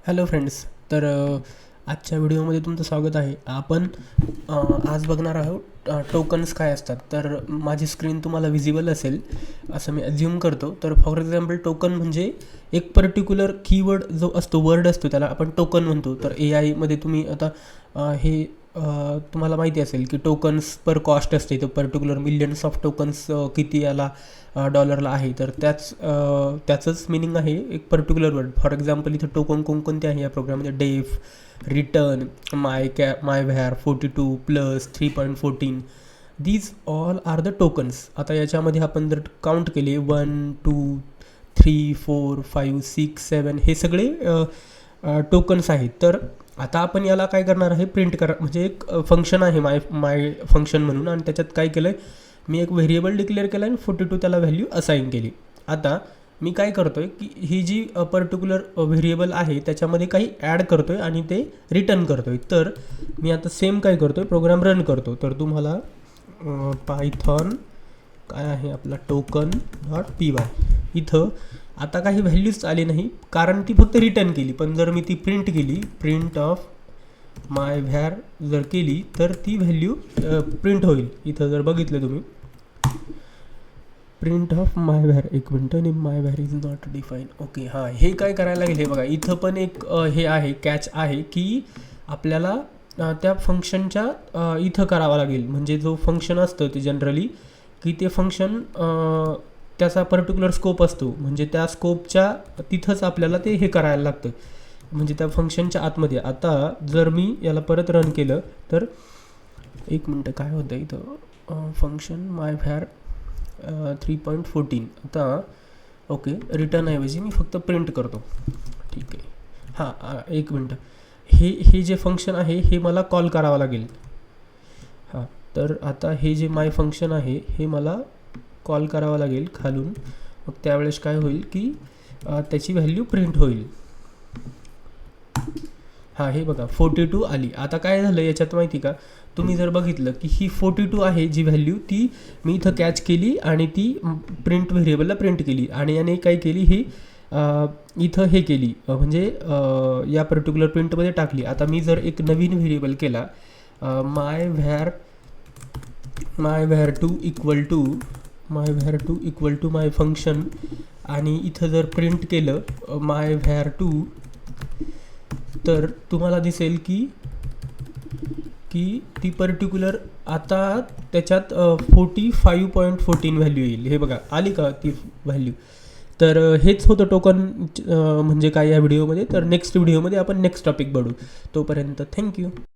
Hello friends. तर आजच्या व्हिडिओमध्ये तुमचं स्वागत आहे. आपण आज बघणार आहोत टोकन्स काय असतात. तर माझी स्क्रीन तुम्हाला विजिबल असेल असं मी अज्युम करतो. तर फॉर एक्झाम्पल टोकन म्हणजे एक पर्टिक्युलर कीवर्ड जो असतो, वर्ड असतो, त्याला आपण टोकन म्हणतो. तर AIमध्ये तुम्ही आता हे तुम्हाला माहिती असेल की टोकन्स पर कॉस्ट असते. तर पर्टिक्युलर मिलियन्स ऑफ टोकन्स किती याला डॉलरला आहे. तर त्याचंच मिनिंग आहे एक पर्टिक्युलर वर्ड. फॉर एक्झाम्पल इथं टोकन कोणकोणते आहे या प्रोग्राममध्ये: def, return, my var 42 plus 3.14. These all are the tokens. आता याच्यामध्ये आपण जर काउंट केले 1 2 3 4 5 6 7 हे सगळे टोकन्स आहेत. तर आता आपण याला काय करणार आहे, प्रिंट करा. म्हणजे एक फंक्शन आहे माय फंक्शन म्हणून, आणि त्याच्यात काय केलं आहे, मी एक व्हेरिएबल डिक्लेअर केला आणि 42 त्याला व्हॅल्यू असाईन केली. आता मी काय करतो आहे की ही जी पर्टिक्युलर व्हेरिएबल आहे त्याच्यामध्ये काही ॲड करतो आहे आणि ते रिटर्न करतो आहे. तर मी आता सेम काय करतो आहे, प्रोग्राम रन करतो. तर तुम्हाला पायथॉन काय आहे आपला token.py इथं आता काही व्हॅल्यूज आली नाही, कारण ती फक्त रिटर्न केली. पण जर मी ती प्रिंट केली, प्रिंट ऑफ माय व्हॅर जर केली तर ती व्हॅल्यू प्रिंट होईल. इथं जर बघितलं तुम्ही, प्रिंट ऑफ माय व्हॅर, एक मिनटं, आणि my var is not define. Okay, हां, हे काय करायला लागेल, हे बघा इथं पण एक हे आहे, कॅच आहे की आपल्याला त्या फंक्शनच्या इथं करावं लागेल. म्हणजे जो फंक्शन असतं ते जनरली की ते फंक्शन त्याचा पर्टिक्युलर स्कोप असतो. म्हणजे त्या स्कोपच्या तिथंच आपल्याला ते हे करायला लागतं, म्हणजे त्या फंक्शनच्या आतमध्ये. आता जर मी याला परत रन केलं तर एक मिनटं, काय होतं इथं, फंक्शन माय व्हॅर 3.14. आता ओके, रिटर्नऐवजी मी फक्त प्रिंट करतो. ठीक आहे, हां, एक मिनटं, हे जे फंक्शन आहे हे मला कॉल करावं लागेल. हां, तर आता हे जे माय फंक्शन आहे हे मला कॉल करावं लागेल खालून. मग त्यावेळेस काय होईल की त्याची व्हॅल्यू प्रिंट होईल. हां, हे बघा 42 आली. आता काय झालं याच्यात माहिती का, तुम्ही जर बघितलं की ही 42 आहे जी व्हॅल्यू, ती मी इथं कॅच केली आणि ती प्रिंट व्हेरिएबलला प्रिंट केली. आणि याने काय केली, ही इथं हे केली, म्हणजे या पर्टिक्युलर प्रिंटमध्ये टाकली. आता मी जर एक नवीन व्हेरिएबल केला, my var 2 equal to my function, आणि इथं जर प्रिंट केलं माय व्हॅर 2, तर तुम्हाला दिसेल की ती पर्टिक्युलर आता त्याच्यात 45.14 व्हॅल्यू येईल. हे बघा, आली का ती व्हॅल्यू. तर हेच होतं टोकन म्हणजे काय या व्हिडिओमध्ये. तर नेक्स्ट व्हिडिओमध्ये आपण नेक्स्ट टॉपिक बघू. तोपर्यंत थँक्यू.